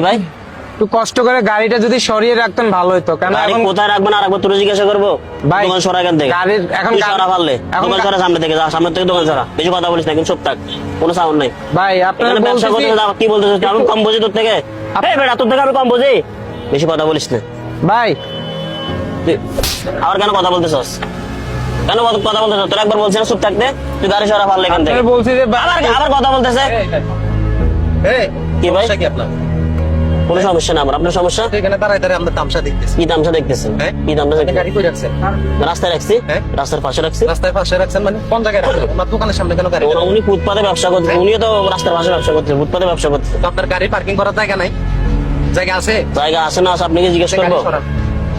ভাই একটু কষ্ট করে গাড়িটা যদি সরিয়ে রাখতেন ভালো হতো। কেন গাড়ি এখন কোথায় রাখবেন আর একবার তোরে জিজ্ঞাসা করবো? ভাই, দোকান সরা এখান থেকে। গাড়ির এখন তুই সরা পারলে এখন দোকান সরা, সামনে থেকে যা, সামনে থেকে দোকান সরা। বেশি কথা বলিস না, কিন্তু চুপ থাক, কোনো সাউন্ড নাই। ভাই আপনার এখানে ব্যবসা করতে যা, কি বলতেছিস? আমি কম বুঝি তোর থেকে? এই বেটা, তোর থেকে আমি কম বুঝি? বেশি কথা বলিস না। ভাই তুই আবার কেন কথা বলতেছস? কেন কথা বলতেছস? তোর একবার বলছি না চুপ থাকতে? তুই গাড়ি সরা পারলে এখান থেকে। আমি বলছি যে আবার কথা বলতেছে। কি ভাই? কি আপনার কোনো সমস্যা না আমার। আপনার সমস্যা? এখানে দাঁড়ায় দাঁড়ায় আমরা তামসা দেখতেছি। কি তামসা দেখতেছেন? হ্যাঁ? কি তামসা আপনি দেখতেছেন? গাড়ি কই রাখছেন? রাস্তায় রাখছি। হ্যাঁ? রাস্তার পাশে রাখছি। রাস্তায় পাশে রাখছেন মানে কোন জায়গায় রাখছেন? আমার দোকানের সামনে কেন গাড়ি? উনি ফুটপাতে ব্যবসা করছে, উনিও তো রাস্তার পাশে ব্যবসা করছে, ফুটপাতে ব্যবসা করছে। তো আপনার গাড়ি পার্কিং করার জায়গা নাই? জায়গা আছে? জায়গা আছে না আছে, আপনাকে জিজ্ঞেস করবো?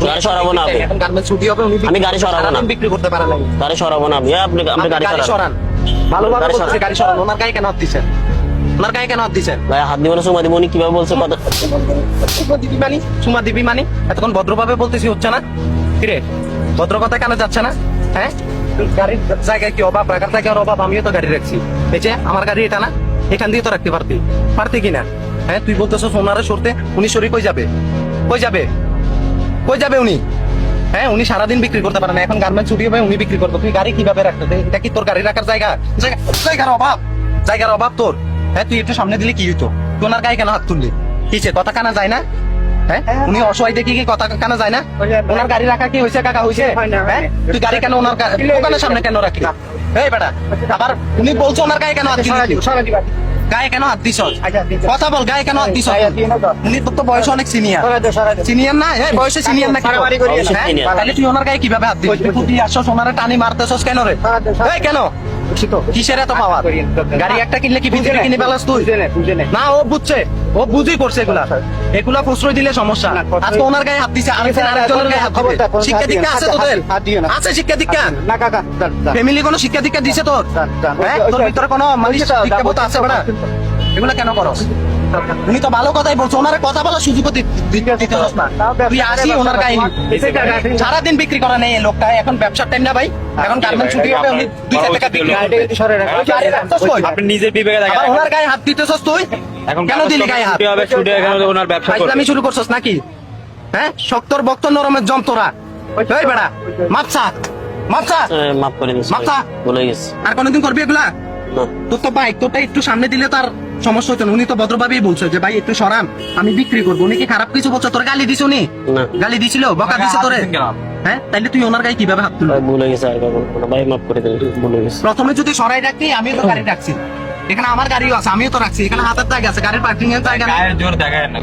গাড়ি সরাবো না আমি। এখন গার্মেন্টস ছুটি হবে, উনি আমি গাড়ি সরাবো না। সারাদিন বিক্রি করতে পারেন না। গাড়ি সরাবো না আমি। আপনি আপনি গাড়ি গাড়ি সরান। সরান। ভালোভাবে গাড়ি বলতেছে সরান। গাড়ি সরান। ওনার গায়ে কেন হাত দিছেন? ওনার গায়ে কেন হাত দিছেন? ভাই হাত দিব না, সময় দিব। উনি কিভাবে বলছে কথা? সুমা দিবি মানি এতক্ষণ ভদ্রভাবে বলতেছি, হচ্ছে না? কিরে ভদ্র কথা কেন যাচ্ছে না? হ্যাঁ, গাড়ির জায়গায় কি অভাব, রাখার জায়গার অভাব? আমিও তো গাড়ি রাখছি। এই যে আমার গাড়ি এটা না, এখান দিয়ে তো রাখতে পারতি কিনা? হ্যাঁ, তুই বলতেছো সোনারে সরতে, উনি সরি কই যাবে? কই যাবে? কই যাবে উনি? হ্যাঁ, উনি সারাদিন বিক্রি করতে পারে না, এখন গার্মেন্টস ছুটি হবে, উনি বিক্রি করবো। তুই গাড়ি কিভাবে রাখতে? এটা কি তোর গাড়ি রাখার জায়গা? জায়গার অভাব, জায়গার অভাব তোর। হ্যাঁ, তুই একটু সামনে দিলে কি হইতো? তুই ওনার গায়ে কেন হাত তুললি? কিসে কথা কানা যায় না? হ্যাঁ, উনি অসহায় দেখি কি কথা কানা যায় না? ওনার গাড়ি রাখা কি হয়েছে কাকা? হয়েছে? হ্যাঁ, তুই গাড়ি কেন ওনার দোকানের সামনে কেন রাখলি? এই বেটা, আবার উনি বলছো ওনার গায়ে কেন হাত দিলি? গায়ে কেন হাত দিছ? কথা বল, গায়ে কেন হাত দিছ? উনি তোর তো বয়স অনেক সিনিয়র। সিনিয়র না? হ্যাঁ, বয়সে সিনিয়র না? অবশ্যই senior। তাহলে তুই ওনার গায়ে কিভাবে হাত দিলি? তুই আসছস ওনারে টানি মারতেছস কেন রে? এই কেন? কিসের এত পাওয়ার? গাড়ি একটা কিনলে কি ভিতরে কিনে ফেলাস তুই? না, ও বুঝছে, ও বুঝেই করছে এগুলা। এগুলা প্রশ্রয় দিলে সমস্যা। আজকে ওনার গায়ে হাত দিছে, আরেকজন আরেকজনের গায়ে হাত দিবে। শিক্ষা দীক্ষা আছে তোদের? আছে শিক্ষা দীক্ষা? ফ্যামিলি কোনো শিক্ষা দীক্ষা দিছে তোর? হ্যাঁ, তোর ভিতরে কোনো মানুষ শিক্ষাবোধ আছে বেটা? এগুলা কেন করস? উনি তো ভালো কথাই বলছো, ওনার কথা বলার সুযোগ দিতে হস না। তুই আসি ওনার গায়ে সারাদিন বিক্রি করা নেই এই লোকটা। এখন ব্যবসার টাইম না ভাই, এখন গার্মেন্টস ছুটি হবে, উনি 2 টাকা বিক্রি করবে। আপনি নিজের বিবেকে দেখেন। আবার ওনার গায়ে হাত দিতেছস তুই? এখন কেন দিলি গায়ে হাত? হবে ছুটে এখানে ওনার ব্যবসা করবে। আমি শুরু করছস নাকি? হ্যাঁ, শক্তর বক্ত নরমের জম তোরা। এই বেড়া, মাপসা মাপসা মাফ করে দিন, মাপসা। বলে গেছি। আর কোনোদিন করবি এগুলা? না। তোর তো বাইক, তোরটা একটু সামনে দিলে তার সমস্যা হতো না। উনি তো ভদ্রভাবেই বলছে যে ভাই একটু সরান, আমি বিক্রি করবো। উনি কি খারাপ কিছু বলছো? তোর গালি দিছ উনি? না। গালি দিছিল, বকা দিছে তোরে? হ্যাঁ, তাইলে তুই ওনার গায়ে কিভাবে হাত তুলবি? ভাই ভুলে গেছে, আর কখনো বলবো না। ভাই মাফ করে দিন, ভুলে গেছে। প্রথমে যদি সরাই রাখতি, আমিও তো গাড়ি রাখছি, এখানে আমার গাড়িও আছে, আমিও তো রাখছি, এখানে হাতের জায়গা আছে, গাড়ির পার্কিং এর জায়গা নাই। গায়ের জোর দেখায় না।